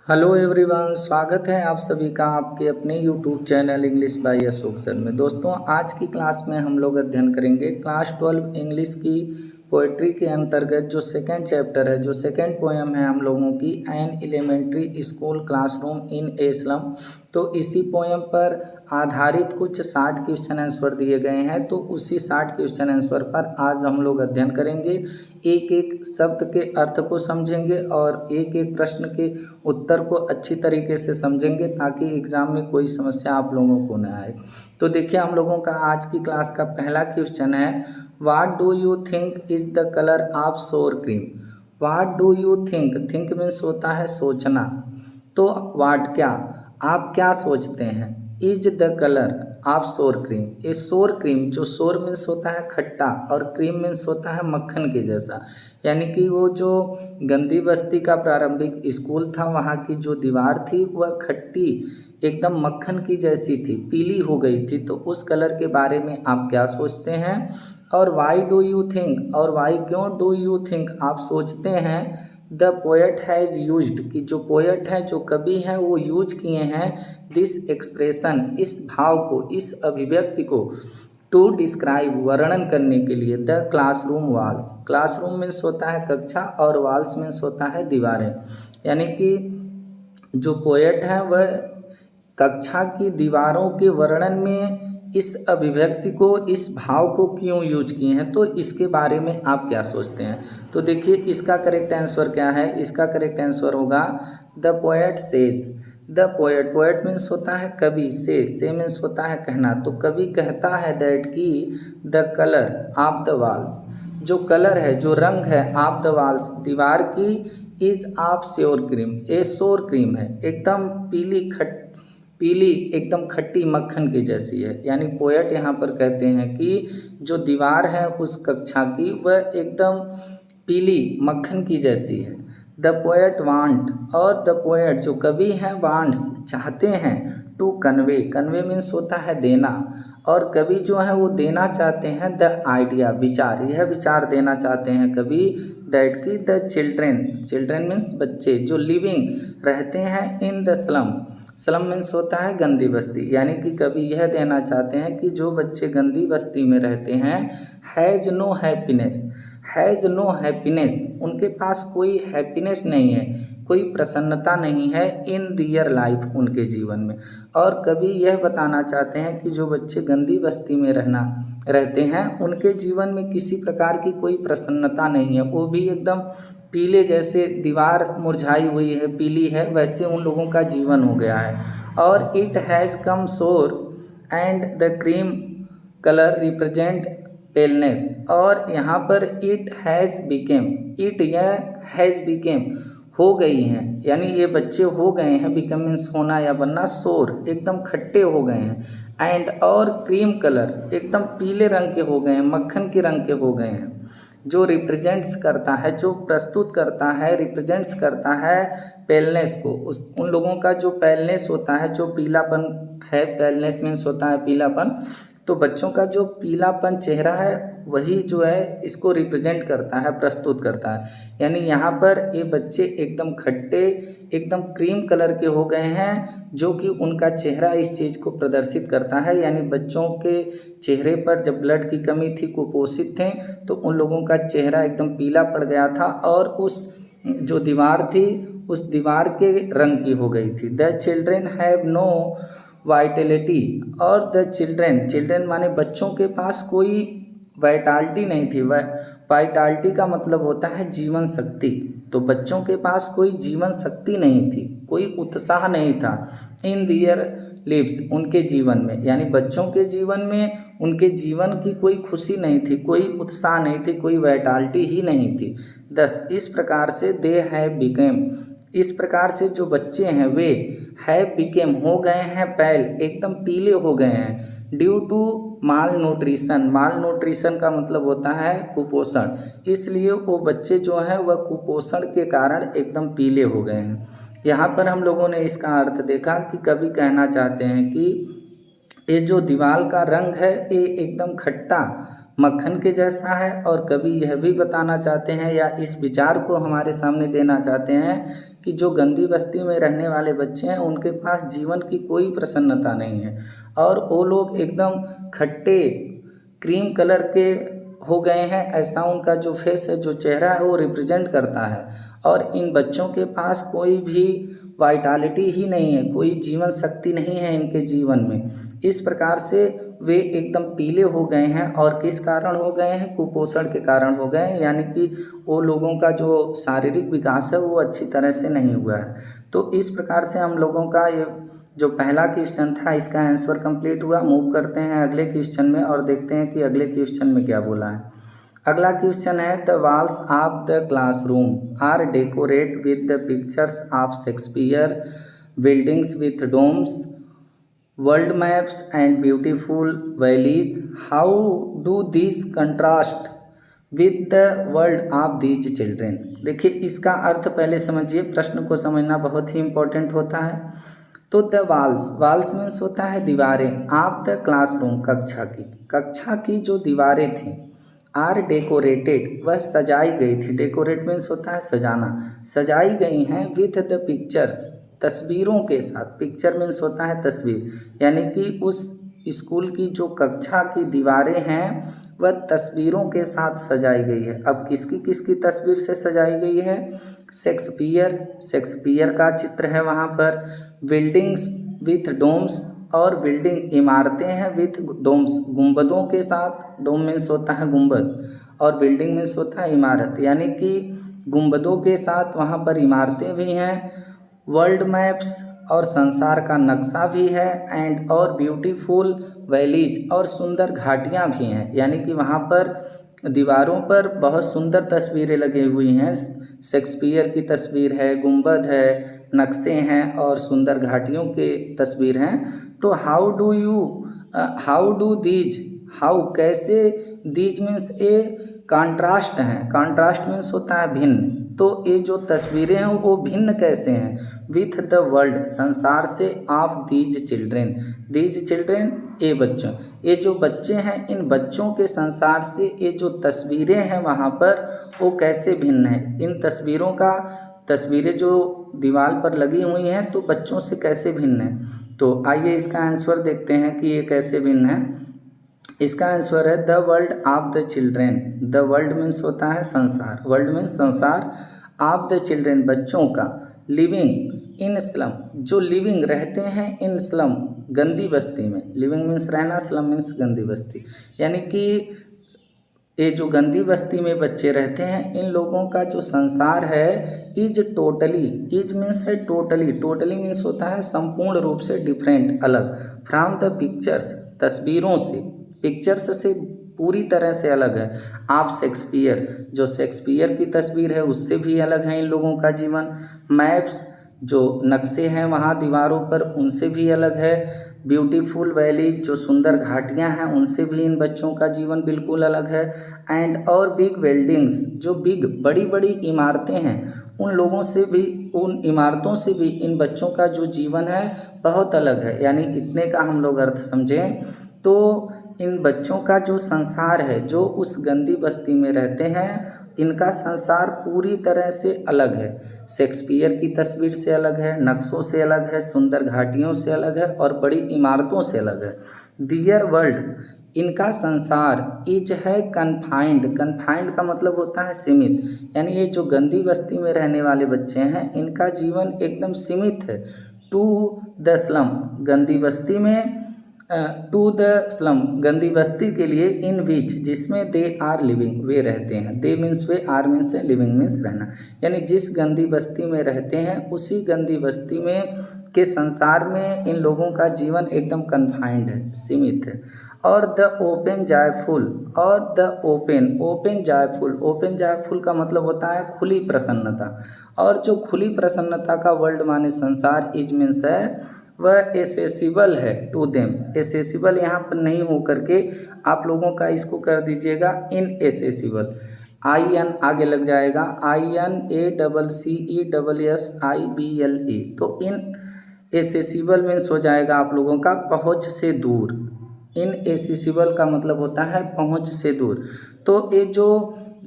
Hello everyone, स्वागत है आप सभी का आपके अपने YouTube channel English by Ashok sir में। दोस्तों, आज की क्लास में हम लोग अध्ययन करेंगे क्लास 12 इंग्लिश की पोइट्री के अंतर्गत जो सेकंड चैप्टर है, जो सेकंड पोएम है हम लोगों की, an elementary school classroom in a slum. तो इसी पोएम पर आधारित कुछ 60 क्वेश्चन आंसर दिए गए हैं। तो उसी 60 क्वेश्चन आंसर पर आज हम लोग अध्ययन करेंगे, एक एक शब्द के अर्थ को समझेंगे और एक एक प्रश्न के उत्तर को अच्छी तरीके से समझेंगे ताकि एग्ज़ाम में कोई समस्या आप लोगों को न आए। तो देखिए, हम लोगों का आज की क्लास का पहला क्वेश्चन है, what do you think is the colour of sour cream. What do you think, think means होता है सोचना। तो व्हाट क्या, आप क्या सोचते हैं, is the colour of sour cream, ये सोर क्रीम, जो सोर मीन्स होता है खट्टा और क्रीम मीन्स होता है मक्खन के जैसा, यानी कि वो जो गंदी बस्ती का प्रारंभिक स्कूल था वहाँ की जो दीवार थी वह खट्टी एकदम मक्खन की जैसी थी, पीली हो गई थी। तो उस कलर के बारे में आप क्या सोचते हैं। और वाई डू यू थिंक, और वाई क्यों डू यू थिंक आप सोचते हैं, द पोएट हैज़ यूज्ड, कि जो पोएट है, जो कवि हैं, वो यूज किए हैं दिस एक्सप्रेशन, इस भाव को, इस अभिव्यक्ति को, टू डिस्क्राइब, वर्णन करने के लिए, the classroom walls. Classroom means होता है कक्षा और वॉल्स मीन्स होता है दीवारें, यानी कि जो पोएट है वह कक्षा की दीवारों के वर्णन में इस अभिव्यक्ति को, इस भाव को क्यों यूज किए हैं। तो इसके बारे में आप क्या सोचते हैं। तो देखिए, इसका करेक्ट आंसर क्या है, इसका करेक्ट आंसर होगा the poet says. The poet, poet means होता है कवि, से मीन्स होता है कहना। तो कवि कहता है दैट की the colour of the walls, जो कलर है, जो रंग है, ऑफ द वॉल्स, दीवार की, इज ऑफ श्योर क्रीम, ये श्योर क्रीम है, एकदम पीली एकदम खट्टी मक्खन की जैसी है। यानी पोएट यहाँ पर कहते हैं कि जो दीवार है उस कक्षा की वह एकदम पीली मक्खन की जैसी है। द पोएट वांट, और द पोएट जो कवि हैं, वांट्स चाहते हैं, टू कन्वे, कन्वे मीन्स होता है देना, और कवि जो है वो देना चाहते हैं द आइडिया, विचार, यह विचार देना चाहते हैं कवि, दैट की द चिल्ड्रेन, चिल्ड्रेन मीन्स बच्चे, जो लिविंग रहते हैं in the slum, slum means होता है गंदी बस्ती, यानी कि कवि यह देना चाहते हैं कि जो बच्चे गंदी बस्ती में रहते हैं, has no happiness, has no happiness, उनके पास कोई हैप्पीनेस नहीं है, कोई प्रसन्नता नहीं है, इन दियर लाइफ, उनके जीवन में। और कवि यह बताना चाहते हैं कि जो बच्चे गंदी बस्ती में रहते हैं उनके जीवन में किसी प्रकार की कोई प्रसन्नता नहीं है, वो भी एकदम पीले जैसे, दीवार मुरझाई हुई है, पीली है, वैसे उन लोगों का जीवन हो गया है। और इट हैज़ कम सोर and the cream colour represent paleness, और यहाँ पर इट हैज़ बिकेम, इट यह हैज़ बिकेम हो गई हैं, यानी ये बच्चे हो गए हैं, बिकम मीन्स होना या बनना, सोर एकदम खट्टे हो गए हैं, एंड और क्रीम कलर एकदम पीले रंग के हो गए हैं, मक्खन के रंग के हो गए हैं, जो रिप्रेजेंट्स करता है, जो प्रस्तुत करता है, रिप्रेजेंट्स करता है पेलनेस को, उन लोगों का जो पेलनेस होता है, जो पीलापन है, पेलनेस मीन्स होता है पीलापन, तो बच्चों का जो पीलापन चेहरा है वही जो है इसको रिप्रेजेंट करता है, प्रस्तुत करता है। यानी यहाँ पर ये बच्चे एकदम खट्टे, एकदम क्रीम कलर के हो गए हैं, जो कि उनका चेहरा इस चीज़ को प्रदर्शित करता है। यानी बच्चों के चेहरे पर जब ब्लड की कमी थी, कुपोषित थे, तो उन लोगों का चेहरा एकदम पीला पड़ गया था और उस जो दीवार थी उस दीवार के रंग की हो गई थी। The children have no vitality, और द चिल्ड्रेन, चिल्ड्रेन माने बच्चों के पास कोई वाइटालिटी नहीं थी। वाइटालिटी का मतलब होता है जीवन शक्ति, तो बच्चों के पास कोई जीवन शक्ति नहीं थी, कोई उत्साह नहीं था, इन दियर लिव्स, उनके जीवन में, यानी बच्चों के जीवन में उनके जीवन की कोई खुशी नहीं थी, कोई उत्साह नहीं थी, कोई वाइटालिटी ही नहीं थी। दस, इस प्रकार से दे हैव बिकेम, इस प्रकार से जो बच्चे हैं वे हैव बिकेम हो गए हैं, पैल एकदम पीले हो गए हैं, due to malnutrition, malnutrition का मतलब होता है कुपोषण, इसलिए वो बच्चे जो हैं वह कुपोषण के कारण एकदम पीले हो गए हैं। यहाँ पर हम लोगों ने इसका अर्थ देखा कि कवि कहना चाहते हैं कि ये जो दीवार का रंग है ये एकदम खट्टा मक्खन के जैसा है, और कवि यह भी बताना चाहते हैं या इस विचार को हमारे सामने देना चाहते हैं कि जो गंदी बस्ती में रहने वाले बच्चे हैं उनके पास जीवन की कोई प्रसन्नता नहीं है, और वो लोग एकदम खट्टे क्रीम कलर के हो गए हैं, ऐसा उनका जो फेस है, जो चेहरा है, वो रिप्रेजेंट करता है। और इन बच्चों के पास कोई भी वाइटालिटी ही नहीं है, कोई जीवन शक्ति नहीं है इनके जीवन में। इस प्रकार से वे एकदम पीले हो गए हैं, और किस कारण हो गए हैं? कुपोषण के कारण हो गए हैं, यानी कि वो लोगों का जो शारीरिक विकास है वो अच्छी तरह से नहीं हुआ है। तो इस प्रकार से हम लोगों का ये जो पहला क्वेश्चन था इसका आंसर कंप्लीट हुआ। मूव करते हैं अगले क्वेश्चन में और देखते हैं कि अगले क्वेश्चन में क्या बोला है। अगला क्वेश्चन है, the walls of the classroom are decorate with the pictures of Shakespeare, buildings with domes, world maps and beautiful valleys. How do this contrast with the world of these children. देखिए, इसका अर्थ पहले समझिए, प्रश्न को समझना बहुत ही important होता है। तो द वाल्स मीन्स होता है दीवारें, ऑफ द क्लासरूम कक्षा की जो दीवारें थी, आर डेकोरेटेड वह सजाई गई थी, डेकोरेट मीन्स होता है सजाना, सजाई गई हैं विथ द पिक्चर्स तस्वीरों के साथ। पिक्चर मीन्स होता है तस्वीर, यानी कि उस स्कूल की जो कक्षा की दीवारें हैं वह तस्वीरों के साथ सजाई गई है। अब किसकी तस्वीर से सजाई गई है? शेक्सपियर का चित्र है वहाँ पर। बिल्डिंग्स विथ डोम्स, और बिल्डिंग इमारतें हैं विथ डोम्स गुंबदों के साथ। डोम मीन्स होता है गुंबद, और बिल्डिंग मीन्स होता है इमारत, यानी कि गुंबदों के साथ वहाँ पर इमारतें भी हैं। वर्ल्ड मैप्स, और संसार का नक्शा भी है। एंड और ब्यूटीफुल वैलीज, और सुंदर घाटियाँ भी हैं, यानी कि वहाँ पर दीवारों पर बहुत सुंदर तस्वीरें लगी हुई हैं। शेक्सपियर की तस्वीर है, गुंबद है, नक्शे हैं और सुंदर घाटियों के तस्वीर हैं। तो हाउ डू दीज, हाउ कैसे, दीज मीन्स ए कॉन्ट्रास्ट हैं, कॉन्ट्रास्ट मीन्स होता है भिन्न। तो ये जो तस्वीरें हैं वो भिन्न कैसे हैं? विथ द वर्ल्ड, संसार से, ऑफ दीज चिल्ड्रेन ये बच्चों, ये जो बच्चे हैं इन बच्चों के संसार से ये जो तस्वीरें हैं वहाँ पर वो कैसे भिन्न है? इन तस्वीरें जो दीवार पर लगी हुई हैं तो बच्चों से कैसे भिन्न है? तो आइए इसका आंसर देखते हैं कि ये कैसे भिन्न है। इसका आंसर है the world of the children. The world means होता है संसार, वर्ल्ड मीन्स संसार, ऑफ द चिल्ड्रेन बच्चों का, लिविंग इन स्लम, जो लिविंग रहते हैं इन स्लम गंदी बस्ती में। लिविंग मीन्स रहना, स्लम मीन्स गंदी बस्ती, यानी कि ये जो गंदी बस्ती में बच्चे रहते हैं इन लोगों का जो संसार है इज टोटली, इज मीन्स है टोटली, टोटली मीन्स होता है संपूर्ण रूप से, डिफरेंट अलग, फ्रॉम द पिक्चर्स तस्वीरों से, पिक्चर्स से पूरी तरह से अलग है। आप शेक्सपियर, जो शेक्सपियर की तस्वीर है उससे भी अलग है इन लोगों का जीवन। मैप्स, जो नक्शे हैं वहाँ दीवारों पर उनसे भी अलग है। ब्यूटीफुल वैली, जो सुंदर घाटियाँ हैं उनसे भी इन बच्चों का जीवन बिल्कुल अलग है। एंड और बिग बिल्डिंग्स, जो बिग बड़ी बड़ी इमारतें हैं उन लोगों से भी, उन इमारतों से भी इन बच्चों का जो जीवन है बहुत अलग है। यानी इतने का हम लोग अर्थ समझें तो इन बच्चों का जो संसार है, जो उस गंदी बस्ती में रहते हैं, इनका संसार पूरी तरह से अलग है। शेक्सपियर की तस्वीर से अलग है, नक्शों से अलग है, सुंदर घाटियों से अलग है और बड़ी इमारतों से अलग है। दियर वर्ल्ड, इनका संसार, इज है कन्फाइंड, कन्फाइंड का मतलब होता है सीमित, यानी ये जो गंदी बस्ती में रहने वाले बच्चे हैं इनका जीवन एकदम सीमित है। टू द स्लम, गंदी बस्ती में, टू द स्लम गंदी बस्ती के लिए, इन विच जिसमें दे आर लिविंग वे रहते हैं। दे मीन्स वे, आर मीन्स है, लिविंग मीन्स रहना, यानी जिस गंदी बस्ती में रहते हैं उसी गंदी बस्ती में के संसार में इन लोगों का जीवन एकदम कन्फाइंड है, सीमित है। और द ओपन जॉयफुल, और the open joyful, open joyful का मतलब होता है खुली प्रसन्नता, और जो खुली प्रसन्नता का वर्ल्ड माने संसार, इज मीन्स है वह एसेसिबल है टू देम। एसेसिबल यहाँ पर नहीं हो करके आप लोगों का इसको कर दीजिएगा इन एसेसिबल, IN आगे लग जाएगा, INACCESSIBLE, तो इन एसेसिबल मीन्स हो जाएगा आप लोगों का पहुँच से दूर, इनएसेसिबल का मतलब होता है पहुंच से दूर। तो ये जो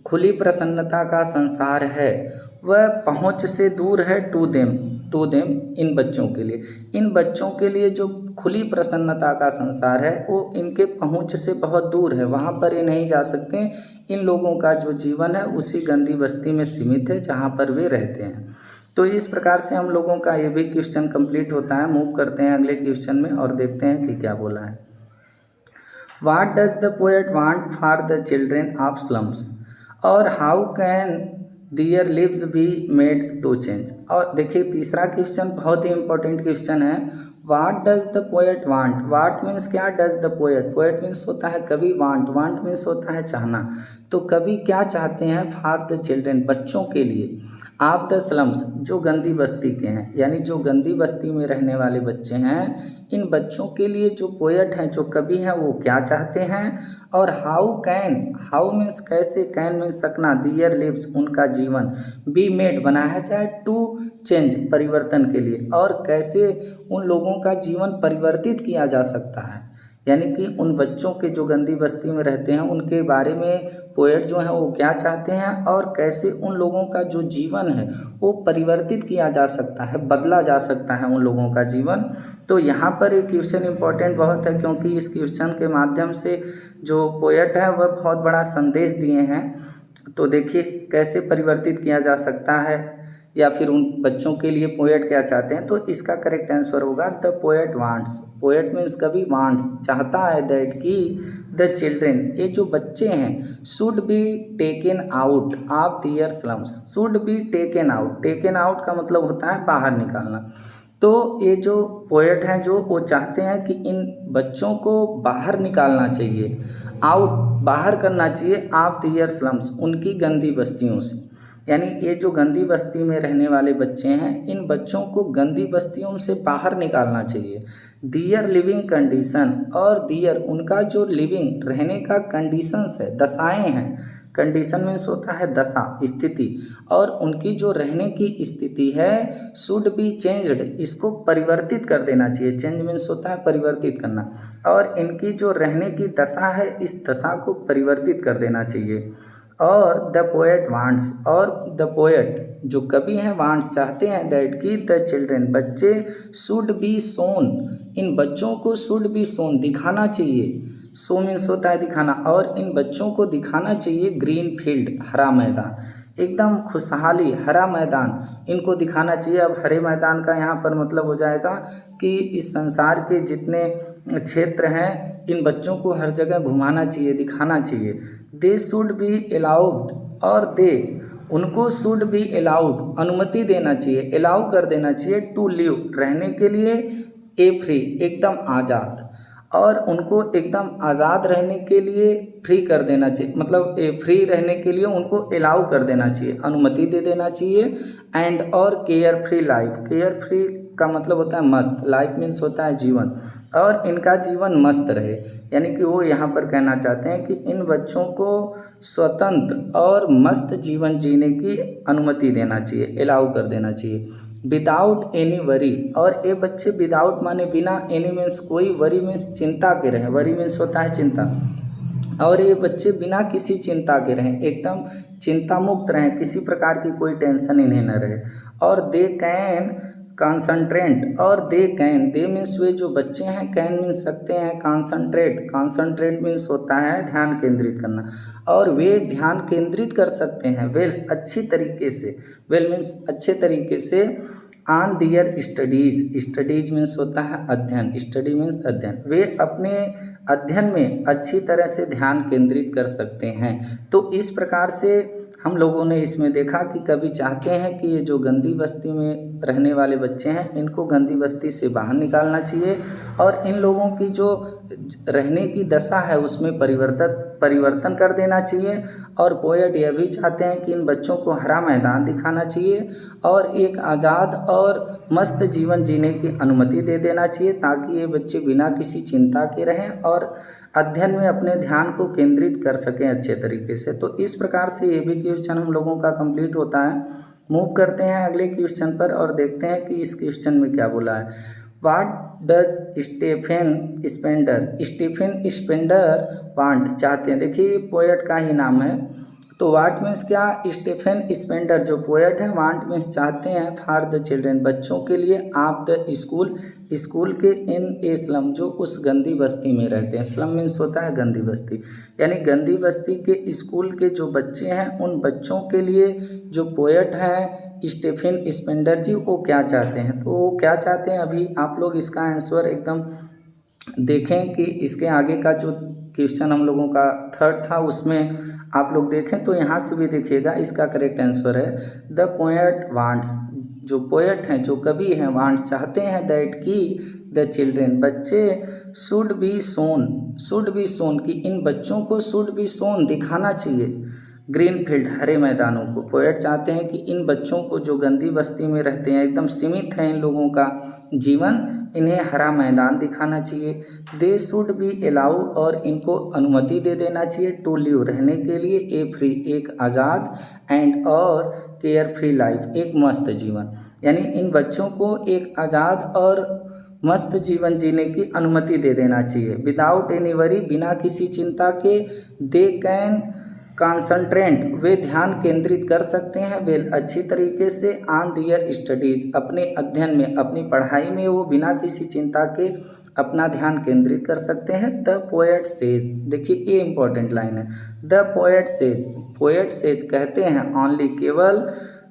खुली प्रसन्नता का संसार है वह पहुंच से दूर है टू देम इन बच्चों के लिए। इन बच्चों के लिए जो खुली प्रसन्नता का संसार है वो इनके पहुंच से बहुत दूर है, वहाँ पर ये नहीं जा सकते। इन लोगों का जो जीवन है उसी गंदी बस्ती में सीमित है जहाँ पर वे रहते हैं। तो इस प्रकार से हम लोगों का ये भी क्वेश्चन कंप्लीट होता है। मूव करते हैं अगले क्वेश्चन में और देखते हैं कि क्या बोला है। What does the poet want for the children of slums? और how can their lives be made to change? और देखिए तीसरा क्वेश्चन बहुत ही इंपॉर्टेंट क्वेश्चन है। What does the poet want? What means क्या does the poet? Poet means होता है कवि, want means होता है चाहना। तो कवि क्या चाहते हैं for the children, बच्चों के लिए, आप द स्लम्स, जो गंदी बस्ती के हैं, यानी जो गंदी बस्ती में रहने वाले बच्चे हैं, इन बच्चों के लिए जो पोएट हैं, जो कवि हैं, वो क्या चाहते हैं। और हाउ मीन्स कैसे, कैन मीन्स सकना, दियर लिव्स उनका जीवन, बी मेड बनाया जाए, टू चेंज परिवर्तन के लिए, और कैसे उन लोगों का जीवन परिवर्तित किया जा सकता है। यानी कि उन बच्चों के जो गंदी बस्ती में रहते हैं उनके बारे में पोएट जो है वो क्या चाहते हैं और कैसे उन लोगों का जो जीवन है वो परिवर्तित किया जा सकता है, बदला जा सकता है उन लोगों का जीवन। तो यहाँ पर एक क्वेश्चन इम्पोर्टेंट बहुत है, क्योंकि इस क्वेश्चन के माध्यम से जो पोएट है वह बहुत बड़ा संदेश दिए हैं। तो देखिए कैसे परिवर्तित किया जा सकता है, या फिर उन बच्चों के लिए पोएट क्या चाहते हैं। तो इसका करेक्ट आंसर होगा the poet wants. Poet means कवि, वांट्स चाहता है, दैट कि द चिल्ड्रेन, ये जो बच्चे हैं, should be taken out of their slums. Should be taken out, taken out का मतलब होता है बाहर निकालना। तो ये जो पोएट हैं जो वो चाहते हैं कि इन बच्चों को बाहर निकालना चाहिए, आउट बाहर करना चाहिए, ऑफ दियर स्लम्स उनकी गंदी बस्तियों से। यानी ये जो गंदी बस्ती में रहने वाले बच्चे हैं, इन बच्चों को गंदी बस्तियों से बाहर निकालना चाहिए। दियर लिविंग कंडीशन, और दियर उनका जो लिविंग रहने का कंडीशंस है, दशाएं हैं। कंडीशन मीन्स होता है दशा, स्थिति, और उनकी जो रहने की स्थिति है शुड बी चेंज्ड, इसको परिवर्तित कर देना चाहिए। चेंज मीन्स होता है परिवर्तित करना, और इनकी जो रहने की दशा है इस दशा को परिवर्तित कर देना चाहिए। और द पोएट वांट्स, और द पोएट जो कवि हैं वांट्स चाहते हैं, दैट कि द चिल्ड्रेन बच्चे, शुड बी सोन, इन बच्चों को शुड बी सोन दिखाना चाहिए। सो मीन्स होता है दिखाना, और इन बच्चों को दिखाना चाहिए ग्रीन फील्ड, हरा मैदान, एकदम खुशहाली हरा मैदान इनको दिखाना चाहिए। अब हरे मैदान का यहाँ पर मतलब हो जाएगा कि इस संसार के जितने क्षेत्र हैं इन बच्चों को हर जगह घुमाना चाहिए, दिखाना चाहिए। दे शुड बी अलाउड, और दे उनको शुड बी अलाउड अनुमति देना चाहिए, अलाउ कर देना चाहिए, टू लिव रहने के लिए, ए फ्री एकदम आज़ाद, और उनको एकदम आज़ाद रहने के लिए फ्री कर देना चाहिए, मतलब फ्री रहने के लिए उनको अलाउ कर देना चाहिए, अनुमति दे देना चाहिए। एंड और care free life, care free का मतलब होता है मस्त, लाइफ मीन्स होता है जीवन, और इनका जीवन मस्त रहे। यानी कि वो यहाँ पर कहना चाहते हैं कि इन बच्चों को स्वतंत्र और मस्त जीवन जीने की अनुमति देना चाहिए, अलाउ कर देना चाहिए। विदाउट एनी वरी, और ये बच्चे विदाउट माने बिना, एनी मीन्स कोई, वरी मीन्स चिंता के रहें, वरी मीन्स होता है चिंता, और ये बच्चे बिना किसी चिंता के रहें, एकदम चिंता मुक्त रहें, किसी प्रकार की कोई टेंशन इन्हें न रहे। और दे कैन कॉन्सनट्रेट, और दे मीन्स वे जो बच्चे हैं, कैन मीन्स सकते हैं, कॉन्सनट्रेट मीन्स होता है ध्यान केंद्रित करना, और वे ध्यान केंद्रित कर सकते हैं वेल अच्छी तरीके से, वेल मीन्स अच्छे तरीके से, ऑन दियर स्टडीज मीन्स होता है अध्ययन, स्टडी मीन्स अध्ययन, वे अपने अध्ययन में अच्छी तरह से ध्यान केंद्रित कर सकते हैं। तो इस प्रकार से हम लोगों ने इसमें देखा कि कवि चाहते हैं कि ये जो गंदी बस्ती में रहने वाले बच्चे हैं इनको गंदी बस्ती से बाहर निकालना चाहिए, और इन लोगों की जो रहने की दशा है उसमें परिवर्तन कर देना चाहिए। और पोएट यह भी चाहते हैं कि इन बच्चों को हरा मैदान दिखाना चाहिए और एक आज़ाद और मस्त जीवन जीने की अनुमति दे देना चाहिए, ताकि ये बच्चे बिना किसी चिंता के रहें और अध्ययन में अपने ध्यान को केंद्रित कर सकें अच्छे तरीके से। तो इस प्रकार से ये भी क्वेश्चन हम लोगों का कंप्लीट होता है। मूव करते हैं अगले क्वेश्चन पर और देखते हैं कि इस क्वेश्चन में क्या बोला है। What does Stephen Spender want चाहते हैं। देखिए पोएट का ही नाम है, तो वाट मीन्स क्या, स्टीफन स्पेंडर जो पोएट है, वांट मीन्स चाहते हैं, फॉर द चिल्ड्रेन बच्चों के लिए, आप द स्कूल स्कूल के, इन ए स्लम जो उस गंदी बस्ती में रहते हैं। स्लम मीन्स होता है गंदी बस्ती, यानी गंदी बस्ती के स्कूल के जो बच्चे हैं उन बच्चों के लिए जो पोएट हैं स्टीफन स्पेंडर जी वो क्या चाहते हैं। तो वो क्या चाहते हैं, अभी आप लोग इसका आंसर एकदम देखें कि इसके आगे का जो क्वेश्चन हम लोगों का थर्ड था उसमें आप लोग देखें तो यहाँ से भी देखिएगा, इसका करेक्ट आंसर है द पोएट वांट्स, जो पोएट हैं जो कवि हैं, वांट्स चाहते हैं, दैट की द चिल्ड्रेन बच्चे, शुड बी सोन कि इन बच्चों को शुड बी सोन दिखाना चाहिए, ग्रीन फील्ड हरे मैदानों को। पोएट चाहते हैं कि इन बच्चों को जो गंदी बस्ती में रहते हैं, एकदम सीमित है इन लोगों का जीवन, इन्हें हरा मैदान दिखाना चाहिए। दे शुड बी अलाउ और इनको अनुमति दे देना चाहिए, टू लिव रहने के लिए, ए फ्री एक आज़ाद, एंड और केयर फ्री लाइफ एक मस्त जीवन, यानी इन बच्चों को एक आज़ाद और मस्त जीवन जीने की अनुमति दे देना चाहिए। विदाउट एनी वरी बिना किसी चिंता के, दे कैन कॉन्सनट्रेट वे ध्यान केंद्रित कर सकते हैं, वेल अच्छी तरीके से, ऑन दियर स्टडीज़ अपने अध्ययन में, अपनी पढ़ाई में वो बिना किसी चिंता के अपना ध्यान केंद्रित कर सकते हैं। द पोएट सेज, देखिए ये इंपॉर्टेंट लाइन है, द पोएट सेज कहते हैं, ओनली केवल,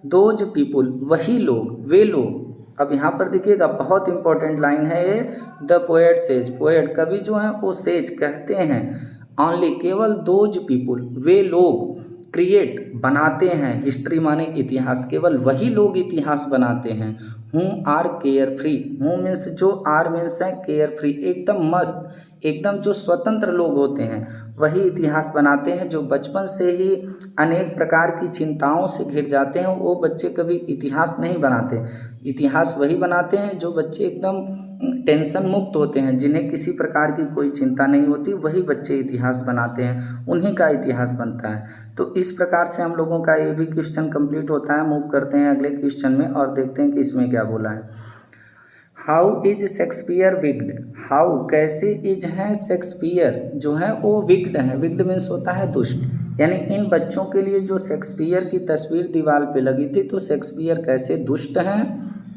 दोज पीपुल वही लोग, वे लोग। अब यहाँ पर देखिएगा बहुत इंपॉर्टेंट लाइन है ये, द पोएट सेज, पोएट कवि जो हैं वो सेज कहते हैं, ओनली केवल, दोज पीपुल वे लोग, क्रिएट बनाते हैं, हिस्ट्री माने इतिहास, केवल वही लोग इतिहास बनाते हैं, हूँ आर केयर फ्री, हूँ मीन्स जो, आर मीन्स है केयर फ्री एकदम मस्त, एकदम जो स्वतंत्र लोग होते हैं वही इतिहास बनाते हैं। जो बचपन से ही अनेक प्रकार की चिंताओं से घिर जाते हैं वो बच्चे कभी इतिहास नहीं बनाते, इतिहास वही बनाते हैं जो बच्चे एकदम टेंशन मुक्त होते हैं, जिन्हें किसी प्रकार की कोई चिंता नहीं होती, वही बच्चे इतिहास बनाते हैं, उन्हीं का इतिहास बनता है। तो इस प्रकार से हम लोगों का ये भी क्वेश्चन कंप्लीट होता है। मूव करते हैं अगले क्वेश्चन में और देखते हैं कि इसमें क्या बोला है। How is Shakespeare wicked, how कैसे इज हैं शेक्सपियर जो है वो विक्ड है, विक्ड मीन्स होता है दुष्ट, यानी इन बच्चों के लिए जो शेक्सपियर की तस्वीर दीवार पे लगी थी तो शेक्सपियर कैसे दुष्ट हैं,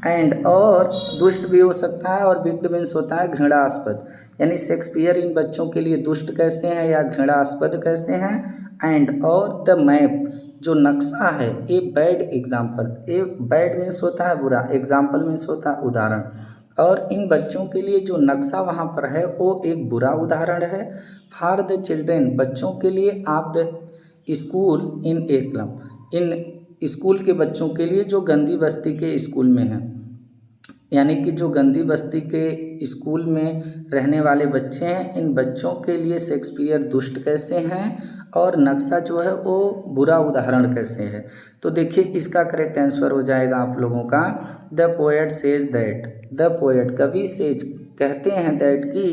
एंड और दुष्ट भी हो सकता है, और विक्ड मीन्स होता है घृणास्पद, यानी शेक्सपियर इन बच्चों के लिए दुष्ट कैसे हैं या घृणास्पद कैसे हैं, एंड और द मैप जो नक्शा है, a bad example, a bad means होता है बुरा, एग्जाम्पल मीन्स होता है उदाहरण, और इन बच्चों के लिए जो नक्शा वहाँ पर है वो एक बुरा उदाहरण है। फॉर द चिल्ड्रेन बच्चों के लिए, आप the school in a slum, in school के बच्चों के लिए जो गंदी बस्ती के स्कूल में हैं, यानी कि जो गंदी बस्ती के स्कूल में रहने वाले बच्चे हैं, इन बच्चों के लिए शेक्सपियर दुष्ट कैसे हैं और नक्शा जो है वो बुरा उदाहरण कैसे है। तो देखिए इसका करेक्ट आंसर हो जाएगा आप लोगों का, the poet says that, the poet कवि सेज कहते हैं, दैट की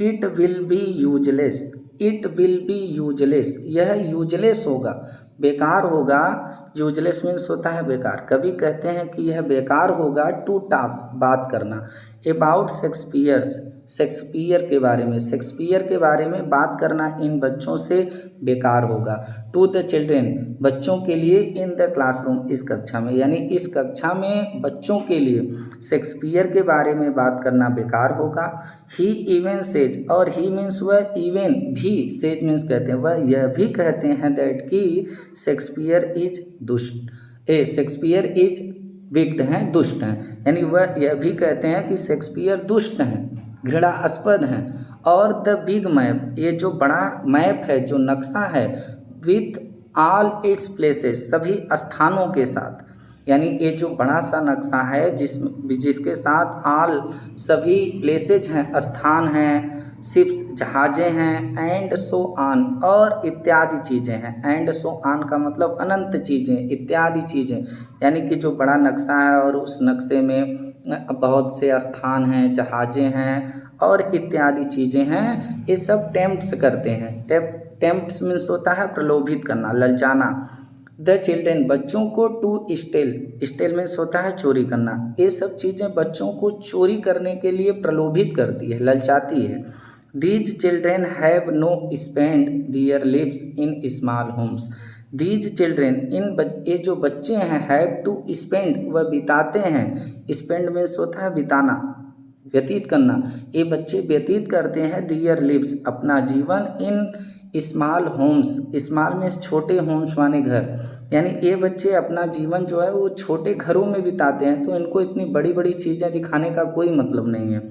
it will be useless, it will be useless यह यूजलेस होगा, बेकार होगा, यूजलेस मीन्स होता है बेकार, कवि कहते हैं कि यह बेकार होगा, टू टॉक बात करना, अबाउट शेक्सपियर के बारे में, शेक्सपियर के बारे में बात करना इन बच्चों से बेकार होगा। टू द चिल्ड्रेन बच्चों के लिए, इन द क्लासरूम इस कक्षा में, यानी इस कक्षा में बच्चों के लिए शेक्सपियर के बारे में बात करना बेकार होगा। ही इवन सेज, और ही मीन्स वह, इवन भी, सेज मीन्स कहते हैं, वह यह भी कहते हैं, दैट की शेक्सपियर इज दुष्ट, शेक्सपियर इज विक्ड हैं, दुष्ट हैं, यानी वह यह भी कहते हैं कि शेक्सपियर दुष्ट हैं, घृणास्पद हैं। और द बिग मैप, ये जो बड़ा मैप है, जो नक्शा है, विथ ऑल इट्स प्लेसेस सभी स्थानों के साथ, यानी ये जो बड़ा सा नक्शा है जिसके साथ ऑल सभी प्लेसेज हैं, स्थान हैं, शिप्स जहाज़ें हैं, एंड सो ऑन और इत्यादि चीज़ें हैं, एंड सो ऑन का मतलब अनंत चीज़ें, इत्यादि चीज़ें, यानी कि जो बड़ा नक्शा है और उस नक्शे में बहुत से स्थान हैं, जहाज़ें हैं और इत्यादि चीज़ें हैं, ये सब टेम्प्ट्स करते हैं। टेम्प्ट्स मीन्स होता है प्रलोभित करना, ललचाना, द चिल्ड्रेन बच्चों को टू स्टेल में होता है चोरी करना। ये सब चीज़ें बच्चों को चोरी करने के लिए प्रलोभित करती है, ललचाती है। These children have no spend their lives in small homes. These children ये जो बच्चे हैं हैव टू स्पेंड वह बिताते हैं, स्पेंड में होता है बिताना, व्यतीत करना। ये बच्चे व्यतीत करते हैं दियर लिव्स अपना जीवन इन स्मॉल होम्स, स्मॉल में छोटे होम्स माने घर, यानी ये बच्चे अपना जीवन जो है वो छोटे घरों में बिताते हैं, तो इनको इतनी बड़ी बड़ी चीज़ें दिखाने का कोई मतलब नहीं है।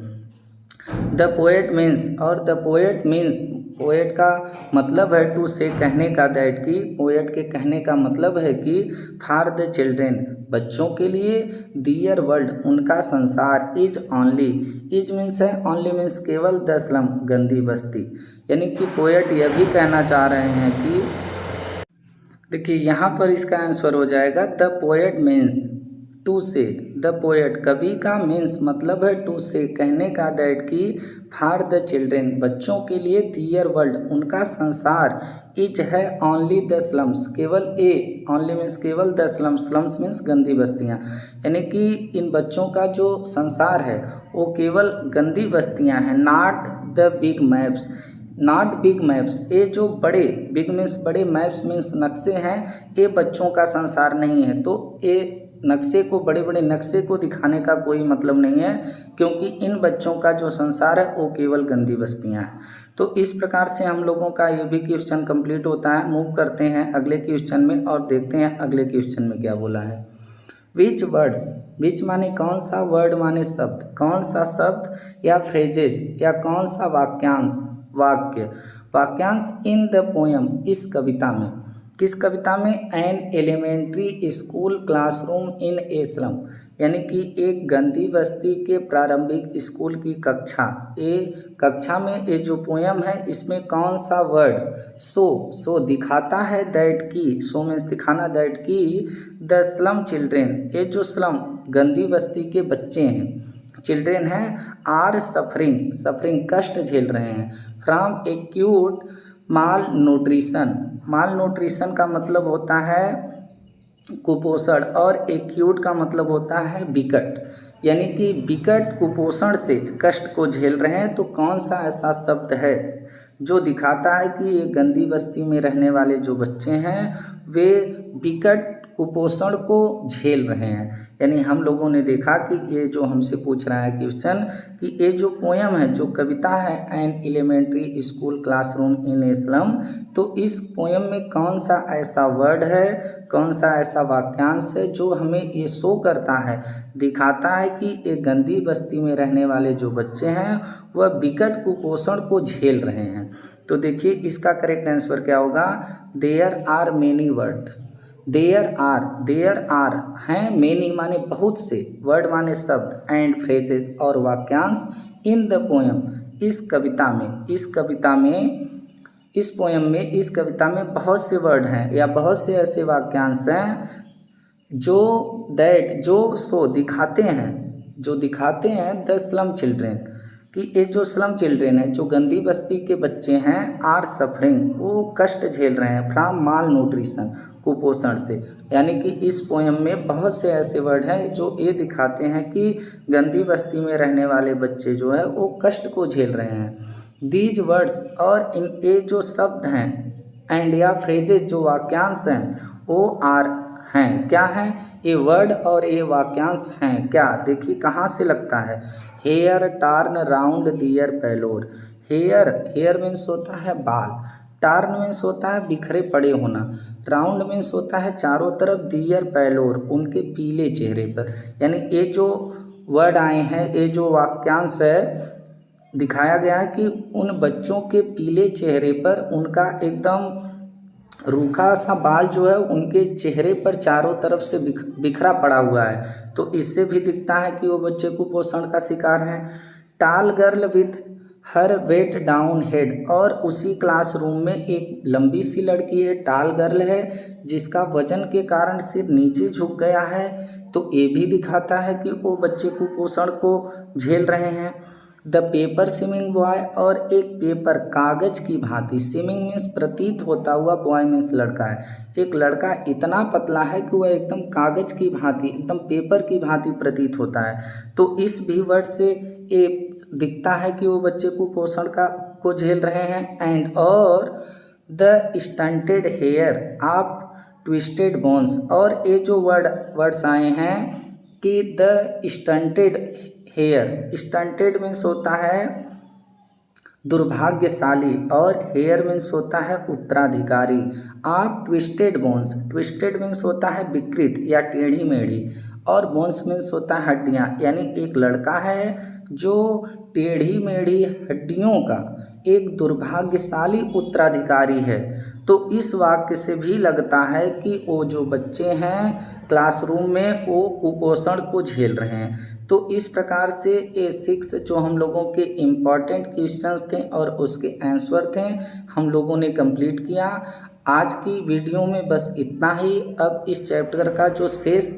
द पोएट मीन्स, और द पोएट मीन्स पोएट का मतलब है टू से कहने का, दैट की पोएट के कहने का मतलब है कि फॉर द चिल्ड्रेन बच्चों के लिए, दियर वर्ल्ड उनका संसार, इज ओनली, इज मीन्स है ओनली मीन्स केवल, द स्लम गंदी बस्ती। यानी कि पोएट यह भी कहना चाह रहे हैं कि देखिए यहाँ पर इसका आंसर हो जाएगा द पोएट मीन्स टू से, द पोएट कवि का मीन्स मतलब है टू से कहने का, दैट की फॉर द चिल्ड्रेन बच्चों के लिए, दियर वर्ल्ड उनका संसार, इज है ओनली द स्लम्स केवल, ए ओनली मीन्स केवल, द स्लम्स, स्लम्स मीन्स गंदी बस्तियाँ, यानी कि इन बच्चों का जो संसार है वो केवल गंदी बस्तियाँ हैं। Not the big maps, not big maps, ये जो बड़े, बिग मीन्स बड़े, मैप्स मीन्स नक्शे हैं, ये बच्चों का संसार नहीं है। तो ये नक्शे को, बड़े बड़े नक्शे को दिखाने का कोई मतलब नहीं है, क्योंकि इन बच्चों का जो संसार है वो केवल गंदी बस्तियां हैं। तो इस प्रकार से हम लोगों का ये भी क्वेश्चन कंप्लीट होता है। मूव करते हैं अगले क्वेश्चन में और देखते हैं अगले क्वेश्चन में क्या बोला है। विच वर्ड्स, विच माने कौन सा, वर्ड माने शब्द, कौन सा शब्द या फ्रेजेज या कौन सा वाक्यांश, वाक्य, वाक्यांश इन द पोयम इस कविता में, किस कविता में, an elementary school classroom in a slum, यानी कि एक गंदी बस्ती के प्रारंभिक स्कूल की कक्षा, ए कक्षा में ये जो पोयम है इसमें कौन सा वर्ड, सो दिखाता है, दैट की, सो मीन्स दिखाना, दैट की द स्लम चिल्ड्रेन ये जो स्लम गंदी बस्ती के बच्चे हैं, चिल्ड्रेन हैं, आर सफरिंग, सफरिंग कष्ट झेल रहे हैं, from acute mall nutrition, malnutrition का मतलब होता है कुपोषण और एक्यूट का मतलब होता है विकट, यानी कि विकट कुपोषण से कष्ट को झेल रहे हैं। तो कौन सा ऐसा शब्द है जो दिखाता है कि ये गंदी बस्ती में रहने वाले जो बच्चे हैं वे विकट कुपोषण को झेल रहे हैं। यानी हम लोगों ने देखा कि ये जो हमसे पूछ रहा है क्वेश्चन कि ये जो पोयम है, जो कविता है an elementary school classroom in a slum, तो इस पोयम में कौन सा ऐसा वर्ड है, कौन सा ऐसा वाक्यांश है जो हमें ये शो करता है, दिखाता है कि ये गंदी बस्ती में रहने वाले जो बच्चे हैं वह विकट कुपोषण को झेल रहे हैं। तो देखिए इसका करेक्ट आंसर क्या होगा, there are many words, there are हैं, मेनी माने बहुत से, वर्ड माने शब्द, एंड फ्रेजेस और वाक्यांश, इन द पोयम इस कविता में, इस कविता में, इस पोयम में, इस कविता में बहुत से वर्ड हैं या बहुत से ऐसे वाक्यांश हैं जो दैट, जो सो दिखाते हैं, जो दिखाते हैं द स्लम चिल्ड्रेन कि ये जो स्लम चिल्ड्रेन है, जो गंदी बस्ती के बच्चे हैं, आर सफरिंग वो कष्ट झेल रहे हैं, फ्रॉम माल न्यूट्रिशन कुपोषण से, यानी कि इस पोयम में बहुत से ऐसे वर्ड हैं जो ये दिखाते हैं कि गंदी बस्ती में रहने वाले बच्चे जो है वो कष्ट को झेल रहे हैं। दीज वर्ड्स और इन ये जो शब्द हैं, एंड या फ्रेजेज जो वाक्यांश हैं वो आर हैं, क्या हैं ये वर्ड और ये वाक्यांश हैं क्या, देखिए कहाँ से लगता है, hair turn round their पेलोर, hair, here means होता है बाल, टार्न मीन्स होता है बिखरे पड़े होना, राउंड मीन्स होता है चारों तरफ, दियर पेलोर उनके पीले चेहरे पर, यानी ये जो वर्ड आए हैं, ये जो वाक्यांश है, दिखाया गया है कि उन बच्चों के पीले चेहरे पर उनका एकदम रूखा सा बाल जो है उनके चेहरे पर चारों तरफ से बिखरा पड़ा हुआ है, तो इससे भी दिखता है कि वो बच्चे कुपोषण का शिकार हैं। Tall girl with her weighed down head, और उसी क्लासरूम में एक लंबी सी लड़की है, टाल गर्ल है, जिसका वजन के कारण सिर नीचे झुक गया है, तो ये भी दिखाता है कि वो बच्चे कुपोषण को झेल रहे हैं। द पेपर स्विमिंग बॉय, और एक पेपर कागज की भांति, स्विमिंग मीन्स प्रतीत होता हुआ, बॉय मीन्स लड़का है, एक लड़का इतना पतला है कि वह एकदम कागज की भांति, एकदम पेपर की भांति प्रतीत होता है। तो इस भी वर्ड से ये दिखता है कि वो बच्चे कुपोषण को झेल रहे हैं। एंड और the stunted heir of twisted bones, और ये जो वर्ड्स आए हैं कि the stunted heir, stunted means होता है दुर्भाग्यशाली, और हेयर मीन्स होता है उत्तराधिकारी। आप ट्विस्टेड बोन्स, ट्विस्टेड मीन्स होता है विकृत या टेढ़ी मेढ़ी, और बोन्स मीन्स होता है हड्डियाँ, यानी एक लड़का है जो टेढ़ी मेढ़ी हड्डियों का एक दुर्भाग्यशाली उत्तराधिकारी है। तो इस वाक्य से भी लगता है कि वो जो बच्चे हैं क्लासरूम में वो कुपोषण को झेल रहे हैं। तो इस प्रकार से ये 6 जो हम लोगों के इम्पॉर्टेंट क्वेश्चंस थे और उसके आंसर थे हम लोगों ने कंप्लीट किया। आज की वीडियो में बस इतना ही। अब इस चैप्टर का जो शेष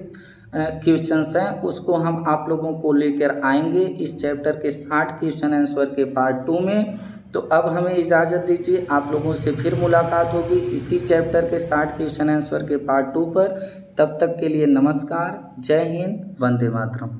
क्वेश्चंस हैं उसको हम आप लोगों को लेकर आएंगे इस चैप्टर के 60 क्वेश्चन आंसर के पार्ट 2 में। तो अब हमें इजाज़त दीजिए, आप लोगों से फिर मुलाकात होगी इसी चैप्टर के 60 क्वेश्चन आंसर के पार्ट 2 पर। तब तक के लिए नमस्कार, जय हिंद, वंदे मातरम।